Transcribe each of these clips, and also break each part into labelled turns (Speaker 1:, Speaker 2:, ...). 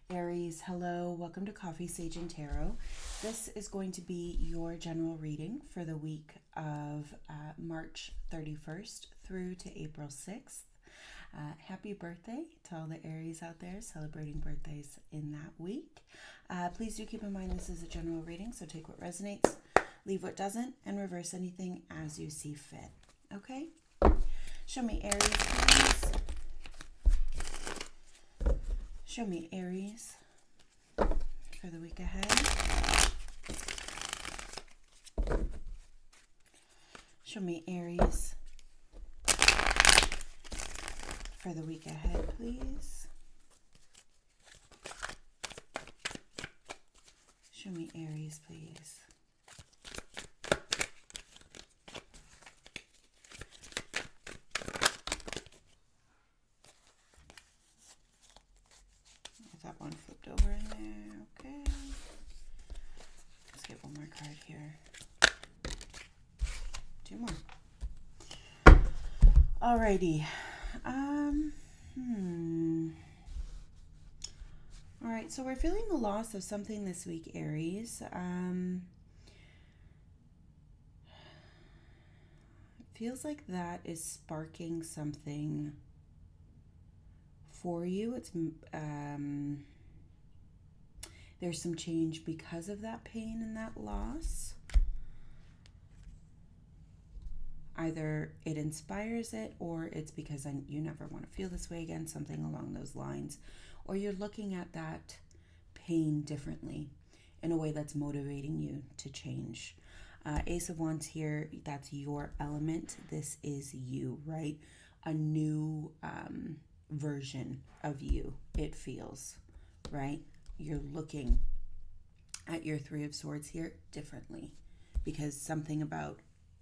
Speaker 1: Aries, hello. Welcome to Coffee, Sage, and Tarot. This is going to be your general reading for the week of March 31st through to April 6th. Happy birthday to all the Aries out there celebrating birthdays in that week. Please do keep in mind this is a general reading, so take what resonates, leave what doesn't, and reverse anything as you see fit. Okay? Show me Aries, please. Show me Aries for the week ahead. Show me Aries for the week ahead, please. Show me Aries, please. That one flipped over in there. Okay. Let's get one more card here. Two more. Alrighty. Alright, so we're feeling the loss of something this week, Aries. It feels like that is sparking something for you. It's there's some change because of that pain and that loss. Either it inspires it, or it's because you never want to feel this way again, something along those lines. Or you're looking at that pain differently in a way that's motivating you to change. Ace of Wands here, that's your element. This is you, right? A new version of you, it feels, right? You're looking at your Three of Swords here differently because something about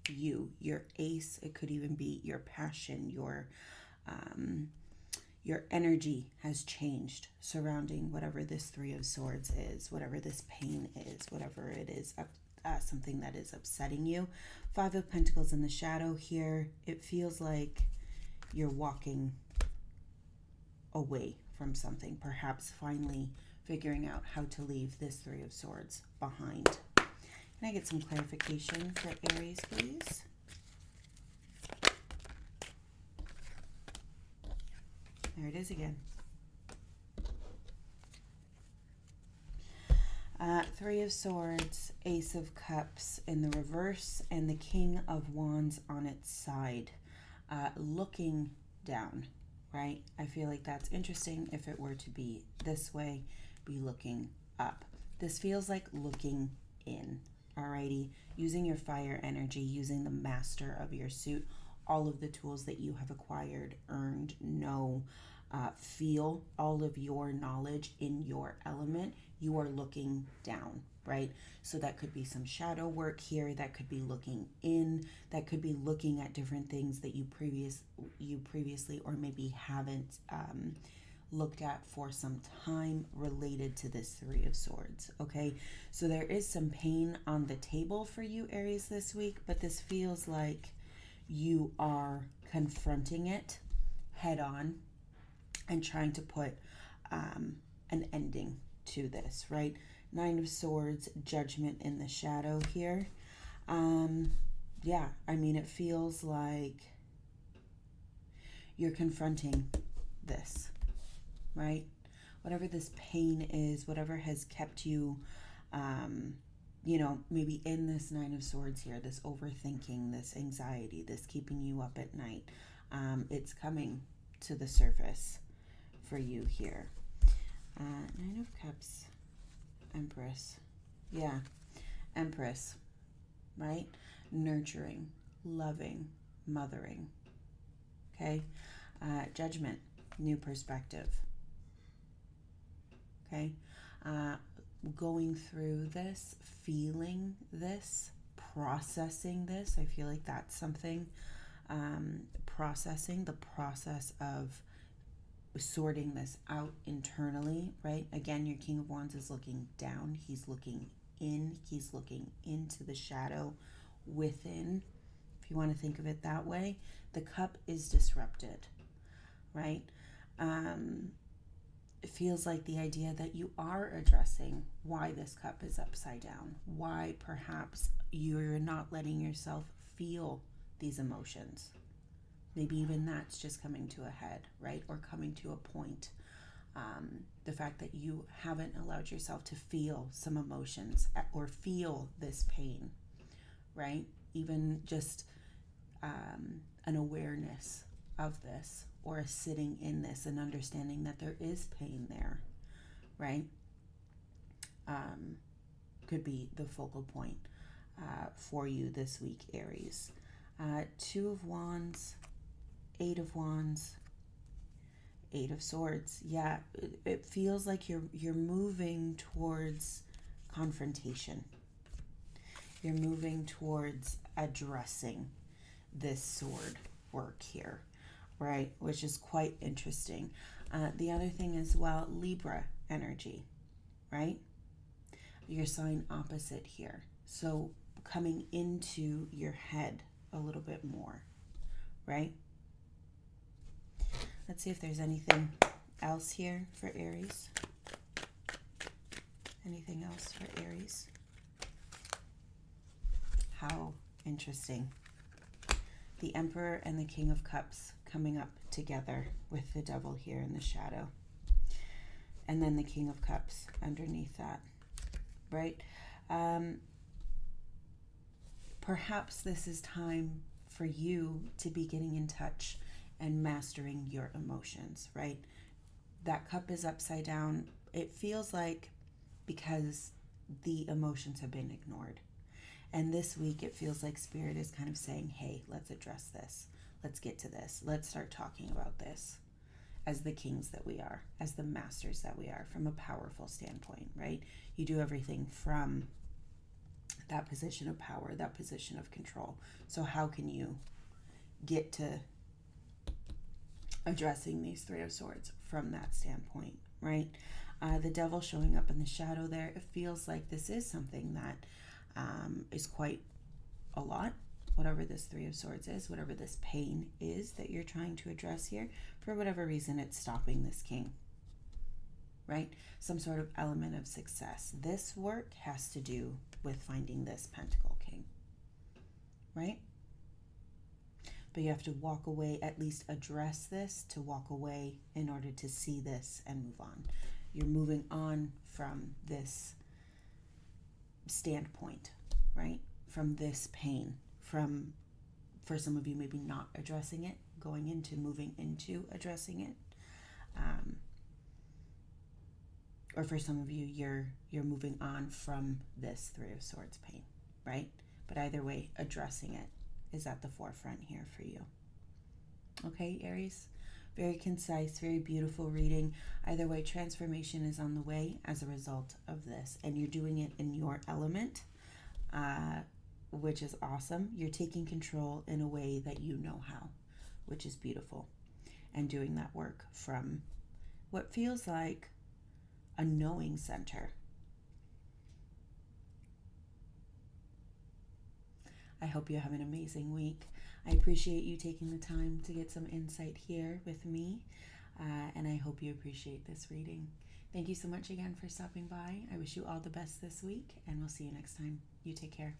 Speaker 1: you, your ace, it could even be your passion, your energy has changed surrounding whatever this Three of Swords is, whatever this pain is, whatever it is, something that is upsetting you. Five of Pentacles in the shadow here, it feels like you're walking away from something, perhaps finally figuring out how to leave this Three of Swords behind. Can I get some clarification for Aries, please? There it is again. Three of Swords, Ace of Cups in the reverse, and the King of Wands on its side. Looking down, right? I feel like that's interesting. If it were to be this way, be looking up. This feels like looking in. Alrighty, using your fire energy, using the master of your suit, all of the tools that you have acquired, earned, know, feel, all of your knowledge in your element, you are looking down, right? So that could be some shadow work here, that could be looking in, that could be looking at different things that you previously or maybe haven't looked at for some time related to this Three of Swords, okay? So there is some pain on the table for you, Aries, this week, but this feels like you are confronting it head on and trying to put an ending to this, right? Nine of Swords, Judgment in the shadow here. Yeah, I mean, it feels like you're confronting this, right? Whatever this pain is, whatever has kept you, maybe in this Nine of Swords here, this overthinking, this anxiety, this keeping you up at night, it's coming to the surface for you here. Nine of Cups, Empress. Yeah, Empress, right? Nurturing, loving, mothering. Okay? Judgment, new perspective. Okay? Going through this, feeling this, processing this. I feel like that's something. Processing, the process of sorting this out internally, right? Again, your King of Wands is looking down. He's looking in. He's looking into the shadow within, if you want to think of it that way. The cup is disrupted, right? it feels like the idea that you are addressing why this cup is upside down, why perhaps you're not letting yourself feel these emotions. Maybe even that's just coming to a head, right? Or coming to a point. The fact that you haven't allowed yourself to feel some emotions or feel this pain, right? Even just an awareness of this, or a sitting in this and understanding that there is pain there, right? Could be the focal point for you this week, Aries. 2 of Wands, 8 of Wands, 8 of Swords. Yeah, it feels like you're moving towards confrontation. You're moving towards addressing this sword work here, right? Which is quite interesting. The other thing as well, Libra energy, right? Your sign opposite here. So coming into your head a little bit more, right? Let's see if there's anything else here for Aries. Anything else for Aries? How interesting. The Emperor and the King of Cups coming up together with the Devil here in the shadow. And then the King of Cups underneath that, right? Perhaps this is time for you to be getting in touch and mastering your emotions, right? That cup is upside down. It feels like because the emotions have been ignored. And this week it feels like Spirit is kind of saying, hey, let's address this. Let's get to this. Let's start talking about this as the kings that we are, as the masters that we are, from a powerful standpoint, right? You do everything from that position of power, that position of control. So how can you get to addressing these 3 of Swords from that standpoint, right? The Devil showing up in the shadow there, it feels like this is something that is quite a lot, whatever this 3 of Swords is, whatever this pain is that you're trying to address here. For whatever reason, it's stopping this king, right? Some sort of element of success. This work has to do with finding this Pentacle King, right? But you have to walk away, at least address this, to walk away in order to see this and move on. You're moving on from this standpoint, right? From this pain, from, for some of you, maybe not addressing it, going into, moving into addressing it. Or for some of you, you're moving on from this 3 of Swords pain, right? But either way, addressing it is at the forefront here for you. Okay, Aries? Very concise, very beautiful reading. Either way, transformation is on the way as a result of this. And you're doing it in your element, which is awesome. You're taking control in a way that you know how, which is beautiful. And doing that work from what feels like a knowing center. I hope you have an amazing week. I appreciate you taking the time to get some insight here with me, and I hope you appreciate this reading. Thank you so much again for stopping by. I wish you all the best this week, and we'll see you next time. You take care.